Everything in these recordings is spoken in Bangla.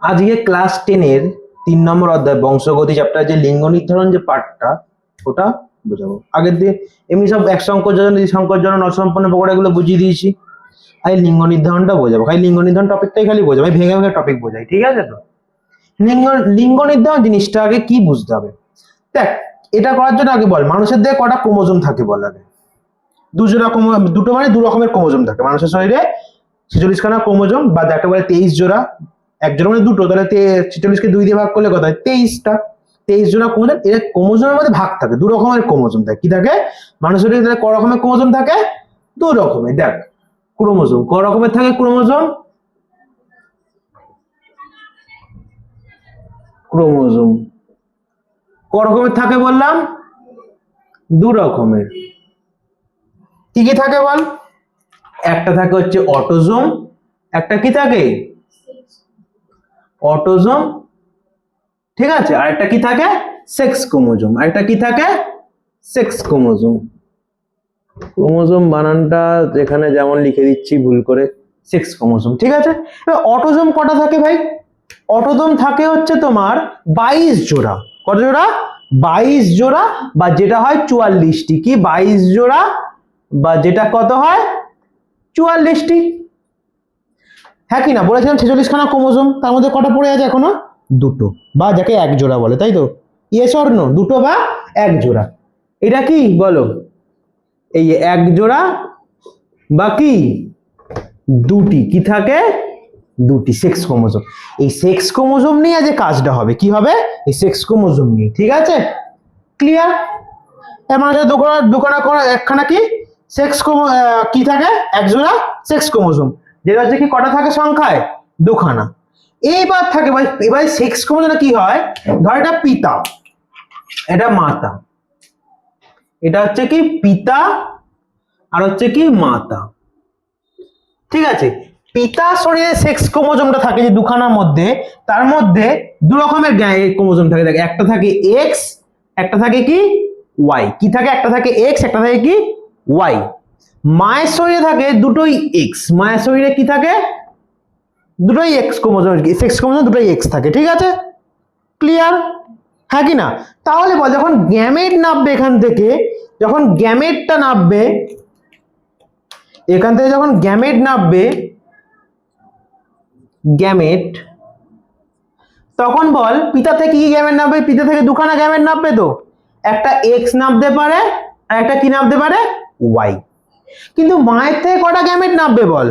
আজকে ক্লাস 10 এর 3 নম্বর অধ্যায় বংশগতি চ্যাপ্টার যে লিঙ্গ নির্ধারণ যে পার্টটা ওটা বোঝাবো। আগের দিয়ে এমনি সব এক সংকর যোজন দ্বিসংকর যোজন নসম্পন্ন প্রকার এগুলো বুঝিয়ে দিয়েছি। আমি লিঙ্গ নির্ধারণটা বোঝাবো, খালি লিঙ্গ নির্ধারণ টপিকটাই খালি বোঝাবো, আমি ভেঙে ভেঙে টপিক বোঝাই, ঠিক আছে? তো লিঙ্গ নির্ধারণ জিনিসটা আগে কি বুঝতে হবে। দেখ, এটা করার জন্য আগে বল মানুষের দেহে কটা ক্রোমোজোম থাকে বল আগে। দুটো মানে দু রকমের ক্রোমোজোম থাকে মানুষের শরীরে। 46 খানা ক্রোমোজোম, বা যাকে বলে 23 জোড়া। এক জোড়া মানে দুটো, তাহলে 46কে 2 দিয়ে ভাগ করলে কত হয়? 23টা। 23 জোড়া ক্রোমোজোম। এর ক্রোমোজোমের মধ্যে ভাগ থাকে, দু রকমের ক্রোমোজোম থাকে। কি থাকে মানুষের শরীরে? ক রকমের ক্রোমোজোম থাকে? দু রকমের। দেখ ক্রোমোজোম ক রকমের থাকে? ক্রোমোজোম ক্রোমোজোম ক রকমের থাকে বললাম? দু রকমের। কি কি থাকে বল? একটা থাকে হচ্ছে অটোজোম, একটা কি থাকে? অটোজোম, ঠিক আছে? আর একটা কি থাকে? Sex chromosome. আর একটা কি থাকে? Sex chromosome. ক্রোমোজোম বানানটা এখানে যেমন লিখে দিচ্ছি ভুল করে, সেক্স ক্রোমোজোম, ঠিক আছে? এবার অটোজোম কটা থাকে ভাই? অটোজোম থাকে হচ্ছে তোমার 22 জোড়া। কত জোড়া? 22 জোড়া, বা যেটা হয় 44টি। কি 22 জোড়া, বা যেটা কত হয়? 44টি। হ্যাঁ কি না? বলেছিলাম 46 খানা ক্রোমোজোম, তার মধ্যে কটা পড়ে আছে এখনো? দুটো, বা যাকে এক জোড়া বলে, তাই তো? Yes or no? দুটো বা এক জোড়া। এটা কি বলো? এই এক জোড়া বা কি দুটি। কি থাকে? দুটি সেক্স ক্রোমোজোম। এই সেক্স ক্রোমোজোম নিয়ে যে কাজটা হবে, কি হবে? এই সেক্স ক্রোমোজোম নিয়ে, ঠিক আছে? ক্লিয়ার? এর মানে দুখানা একখানা কি সেক্স কি থাকে? এক জোড়া সেক্স ক্রোমোজোম, যেটা হচ্ছে কি কটা থাকে সংখ্যায়? দুখানা। এইবার থাকে ভাই, এবার সেক্স ক্রোমোজোমে কি হয়? ধর এটা পিতা, এটা মাতা। এটা হচ্ছে কি পিতা, আর হচ্ছে কি মাতা, ঠিক আছে? পিতা শরীরে সেক্স ক্রোমোজোমটা থাকে যে দুখানার মধ্যে, তার মধ্যে দু রকমের ক্রোমোজোম থাকে। দেখ, একটা থাকে এক্স, একটা থাকে কি ওয়াই। কি থাকে? একটা থাকে এক্স, একটা থাকে কি ওয়াই। মায়ের শরীরে থাকে দুটোই এক্স। মায়ের শরীরে কি থাকে? দুটোই এক্স ক্রোমোজোম, সেক্স ক্রোমোজোম দুটোই এক্স থাকে, ঠিক আছে? ক্লিয়ার? হ্যাঁ কি না? তাহলে বল, যখন গ্যামেট নামবে এখান থেকে, যখন গ্যামেটটা নামবে এখান থেকে, যখন গ্যামেট নামবে, গ্যামেট, তখন বল পিতা থেকে কি গ্যামেট নামবে? পিতা থেকে দুখানা গ্যামেট নামবে তো, একটা এক্স নামতে পারে আর একটা কি নামতে পারে? ওয়াই। কিন্তু মায়ের থেকে কটা গ্যামেট নামবে বল?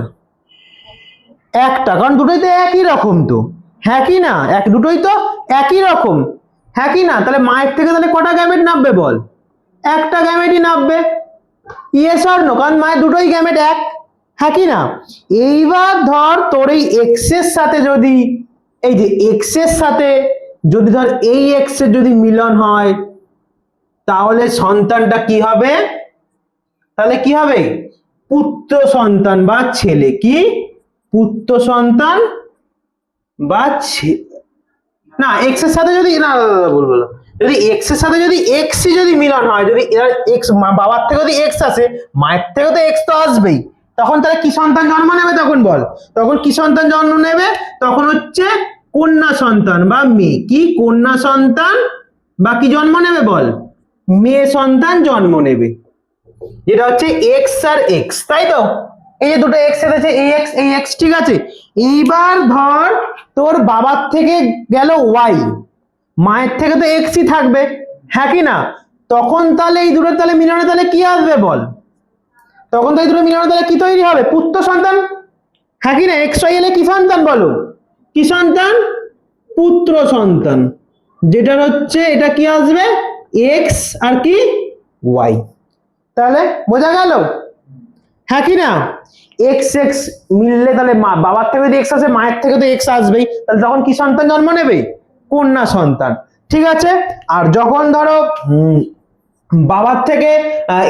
একটা, কারণ দুটোই তো একই রকম তো। হ্যাঁ কি না? দুটোই তো একই রকম। হ্যাঁ কি না? তাহলে মায়ের থেকে তাহলে কটা গ্যামেট নামবে বল? একটা গ্যামেটই নামবে। Yes or no? কারণ মায়ের দুটোই গ্যামেট এক। হ্যাঁ কি না? এইবার ধর তোর এই এক্স এর সাথে যদি, এই যে এক্স এর সাথে যদি ধর এই এক্স এর যদি মিলন হয়, তাহলে সন্তানটা কি হবে? তাহলে কি হবে? পুত্র সন্তান বা ছেলে। কি পুত্র সন্তান বা না, এক্স এর সাথে যদি, না ভুল বললাম, যদি এক্স এর সাথে যদি এক্স যদি মিলন হয়, যদি এক্স বাবার থেকে যদি এক্স আসে, মায়ের থেকে তো এক্স তো আসবেই, তখন তাহলে কি সন্তান জন্ম নেবে? তখন বল, তখন কি সন্তান জন্ম নেবে? তখন হচ্ছে কন্যা সন্তান বা মেয়ে। কি কন্যা সন্তান বা কি জন্ম নেবে বল? মেয়ে সন্তান জন্ম নেবে, যেটা হচ্ছে এক্স আর এক্স, তাই তো? এই যে দুটো এক্স আছে, এই এক্স এই এক্স, ঠিক আছে? এইবার ধর তোর বাবার থেকে গেল ওয়াই, মায়ের থেকে তো এক্সই থাকবে। হ্যাঁ কি না? তখন তাহলে এই দুটো তাহলে মিলনে তাহলে কি আসবে বল? তখন তো এই দুটো মিলনে তাহলে কি তৈরি হবে? পুত্র সন্তান। হ্যাঁ কি না? এক্স ওয়াই এলে কি সন্তান বলো? কি সন্তান? পুত্র সন্তান, যেটা হচ্ছে এটা কি আসবে? এক্স আর কি ওয়াই। তাহলে বোঝা গেল? হ্যাঁ কি না? এক্স এক্স মিললে তাহলে বাবার থেকে যদি এক্স আসে, মায়ের থেকে তো এক্স আসবেই, তাহলে তখন কি সন্তান জন্ম নেবে? কন্যা সন্তান, ঠিক আছে? আর যখন ধরো বাবার থেকে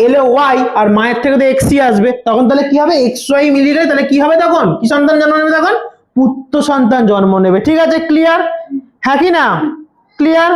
এলে ওয়াই আর মায়ের থেকে তো এক্সই আসবে, তখন তাহলে কি হবে? এক্স ওয়াই মিলিয়ে তাহলে কি হবে? তখন কি সন্তান জন্ম নেবে? তখন পুত্র সন্তান জন্ম নেবে, ঠিক আছে? ক্লিয়ার? হ্যাঁ কি না? ক্লিয়ার?